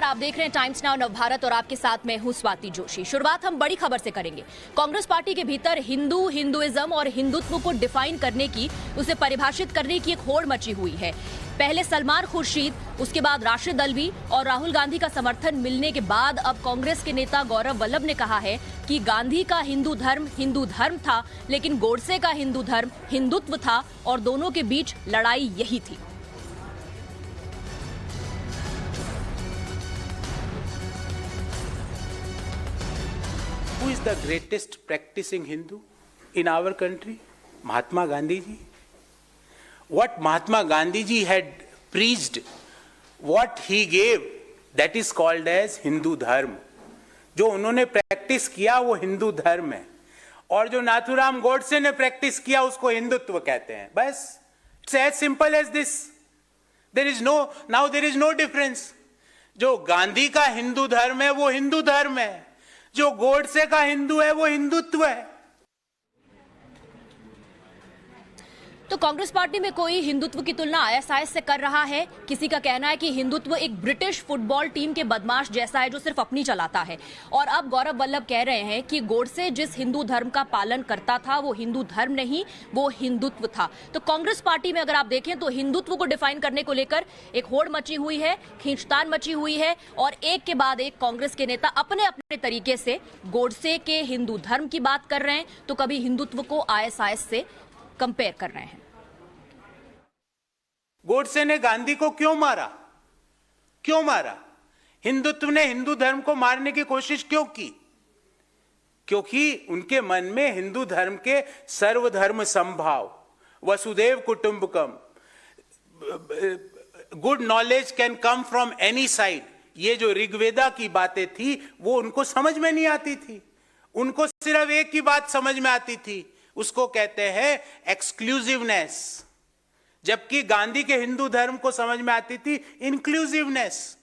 आप देख रहे हैं टाइम्स नाउ नवभारत और आपके साथ मैं हूं स्वाति जोशी। शुरुआत हम बड़ी खबर से करेंगे। कांग्रेस पार्टी के भीतर हिंदुइज्म और हिंदुत्व को डिफाइन करने की, उसे परिभाषित करने की एक होड़ मची हुई है। पहले सलमान खुर्शीद, उसके बाद राशिद अल्वी और राहुल गांधी का समर्थन मिलने के बाद अब कांग्रेस के नेता गौरव वल्लभ ने कहा है कि गांधी का हिंदू धर्म था, लेकिन गोडसे का हिंदू धर्म हिंदुत्व था और दोनों के बीच लड़ाई यही थी। Who is the greatest practicing Hindu in our country? Mahatma Gandhi ji. What Mahatma Gandhi ji had preached, what he gave, that is called as Hindu धर्म। जो उन्होंने प्रैक्टिस किया वो हिंदू धर्म है, और जो नाथूराम गोडसे ने प्रैक्टिस किया उसको हिंदुत्व कहते हैं। बस, it's as simple as this. There is no difference। जो गांधी का हिंदू धर्म है वो हिंदू धर्म है, जो गोडसे का हिंदू है वो हिंदुत्व है। तो कांग्रेस पार्टी में कोई हिंदुत्व की तुलना आईएसआईएस से कर रहा है। किसी का कहना है कि हिंदुत्व एक ब्रिटिश फुटबॉल टीम के बदमाश जैसा है जो सिर्फ अपनी चलाता है। और अब गौरव वल्लभ कह रहे हैं कि गोडसे जिस हिंदू धर्म का पालन करता था वो हिंदू धर्म नहीं, वो हिंदुत्व था। तो कांग्रेस पार्टी में अगर आप देखें तो हिंदुत्व को डिफाइन करने को लेकर एक होड़ मची हुई है, खींचतान मची हुई है, और एक के बाद एक कांग्रेस के नेता अपने अपने तरीके से गोडसे के हिंदू धर्म की बात कर रहे हैं, तो कभी हिंदुत्व को आईएसआईएस से कंपेयर कर रहे हैं। गोडसे ने गांधी को क्यों मारा? हिंदुत्व ने हिंदू धर्म को मारने की कोशिश क्यों की? क्योंकि उनके मन में हिंदू धर्म के सर्वधर्म समभाव, वसुदेव कुटुंबकम, good knowledge can come from any side, ये जो ऋग्वेदा की बातें थी वो उनको समझ में नहीं आती थी। उनको सिर्फ एक ही बात समझ में आती थी, उसको कहते हैं एक्सक्लूसिवनेस। जबकि गांधी के हिंदू धर्म को समझ में आती थी इंक्लूसिवनेस।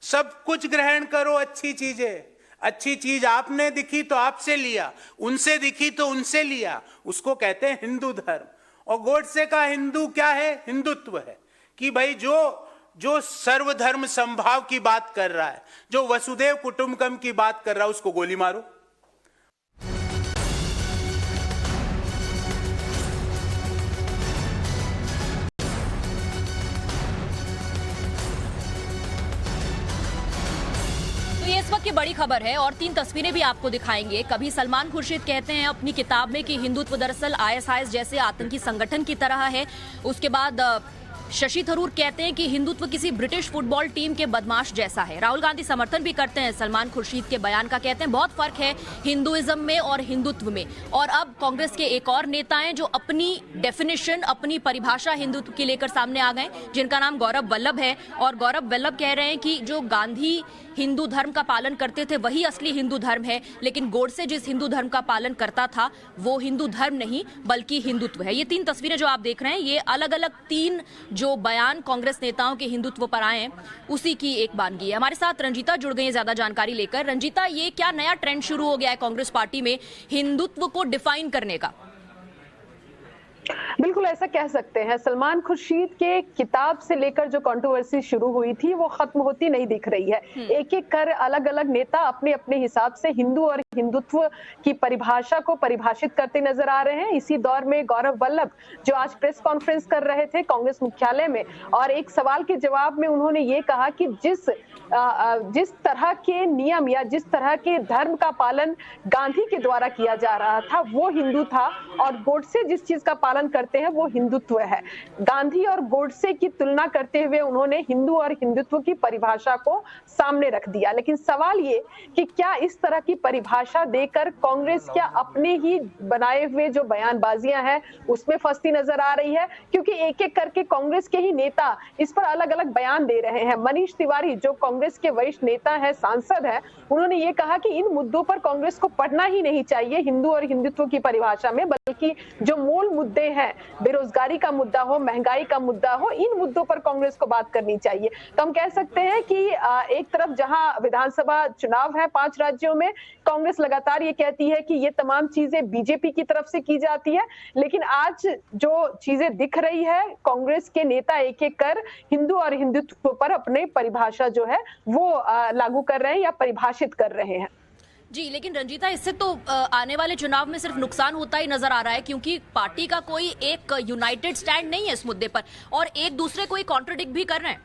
सब कुछ ग्रहण करो, अच्छी चीज आपने दिखी तो आपसे लिया, उनसे दिखी तो उनसे लिया, उसको कहते हैं हिंदू धर्म। और गोडसे का हिंदू क्या है? हिंदुत्व है कि भाई जो सर्वधर्म समभाव की बात कर रहा है, जो वसुदेव कुटुंबकम की बात कर रहा है, उसको गोली मारो। इस वक्त की बड़ी खबर है और 3 तस्वीरें भी आपको दिखाएंगे। कभी सलमान खुर्शीद कहते हैं अपनी किताब में कि हिंदुत्व दरअसल आईएसआईएस जैसे आतंकी संगठन की तरह है। उसके बाद शशि थरूर कहते हैं कि हिंदुत्व किसी ब्रिटिश फुटबॉल टीम के बदमाश जैसा है। राहुल गांधी समर्थन भी करते हैं सलमान खुर्शीद के बयान का, कहते हैं बहुत फर्क है हिंदुइज्म में और हिंदुत्व में। और अब कांग्रेस के एक और नेता हैं जो अपनी डेफिनेशन, अपनी परिभाषा हिंदुत्व की लेकर सामने आ गए, जिनका नाम गौरव वल्लभ है। और गौरव वल्लभ कह रहे हैं कि जो गांधी हिंदू धर्म का पालन करते थे वही असली हिंदू धर्म है, लेकिन गोडसे जिस हिंदू धर्म का पालन करता था वो हिंदू धर्म नहीं बल्कि हिंदुत्व है। ये 3 तस्वीरें जो आप देख रहे हैं, ये अलग अलग 3 जो बयान कांग्रेस नेताओं के हिंदुत्व पर आए हैं उसी की एक बानगी है। हमारे साथ रंजीता जुड़ गई है ज्यादा जानकारी लेकर। रंजीता, ये क्या नया ट्रेंड शुरू हो गया है कांग्रेस पार्टी में हिंदुत्व को डिफाइन करने का? बिल्कुल ऐसा कह सकते हैं। सलमान खुर्शीद के किताब से लेकर जो कंट्रोवर्सी शुरू हुई थी वो खत्म होती नहीं दिख रही है। एक एक कर अलग अलग नेता अपने अपने हिसाब से हिंदू और हिंदुत्व की परिभाषा को परिभाषित करते नजर आ रहे हैं। इसी दौर में गौरव वल्लभ जो आज प्रेस कॉन्फ्रेंस कर रहे थे कांग्रेस मुख्यालय में, और एक सवाल के जवाब में उन्होंने ये कहा कि जिस तरह के नियम या जिस तरह के धर्म का पालन गांधी के द्वारा किया जा रहा था वो हिंदू था, और गोडसे जिस चीज का पालन करते हैं वो हिंदुत्व है। गांधी और गोडसे की तुलना करते हुए उन्होंने हिंदू और हिंदुत्व की परिभाषा को सामने रख दिया। लेकिन सवाल ये कि क्या इस तरह की परिभाषा देकर कांग्रेस क्या अपने ही बनाए हुए जो बयानबाजियां हैं उसमें फंसती नजर आ रही है? क्योंकि एक एक करके कांग्रेस के ही नेता इस पर अलग अलग बयान दे रहे हैं। मनीष तिवारी जो कांग्रेस के वरिष्ठ नेता है, सांसद है, उन्होंने ये कहा कि इन मुद्दों पर कांग्रेस को पढ़ना ही नहीं चाहिए हिंदू और हिंदुत्व की परिभाषा में, बल्कि जो मूल मुद्दे हैं हैं, बेरोजगारी का मुद्दा हो, महंगाई का मुद्दा हो, इन मुद्दों पर कांग्रेस को बात करनी चाहिए। तो हम कह सकते हैं कि एक तरफ जहां विधानसभा चुनाव है 5 राज्यों में, कांग्रेस लगातार ये कहती है कि ये तमाम चीजें बीजेपी की तरफ से की जाती है, लेकिन आज जो चीजें दिख रही है, कांग्रेस के नेता एक-एक कर हिंदू और हिंदुत्व पर अपने परिभाषा जो है वो लागू कर रहे हैं या परिभाषित कर रहे हैं। जी, लेकिन रंजीता, इससे तो आने वाले चुनाव में सिर्फ नुकसान होता ही नजर आ रहा है, क्योंकि पार्टी का कोई एक यूनाइटेड स्टैंड नहीं है इस मुद्दे पर और एक दूसरे को ही कॉन्ट्रडिक्ट भी कर रहे हैं।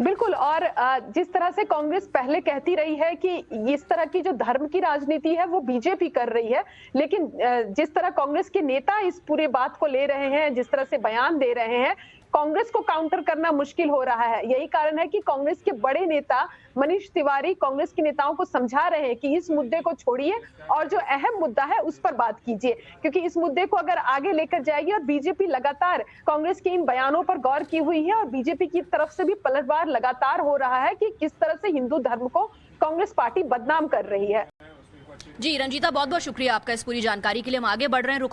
बिल्कुल, और जिस तरह से कांग्रेस पहले कहती रही है कि इस तरह की जो धर्म की राजनीति है वो बीजेपी कर रही है, लेकिन जिस तरह कांग्रेस के नेता इस पूरे बात को ले रहे हैं, जिस तरह से बयान दे रहे हैं, कांग्रेस को काउंटर करना मुश्किल हो रहा है। यही कारण है कि कांग्रेस के बड़े नेता मनीष तिवारी कांग्रेस के नेताओं को समझा रहे हैं कि इस मुद्दे को छोड़िए और जो अहम मुद्दा है उस पर बात कीजिए, क्योंकि इस मुद्दे को अगर आगे लेकर जाएगी, और बीजेपी लगातार कांग्रेस के इन बयानों पर गौर की हुई है और बीजेपी की तरफ से भी पलटवार लगातार हो रहा है कि किस तरह से हिंदू धर्म को कांग्रेस पार्टी बदनाम कर रही है। जी रंजीता, बहुत बहुत शुक्रिया आपका इस पूरी जानकारी के लिए। हम आगे बढ़ रहे हैं।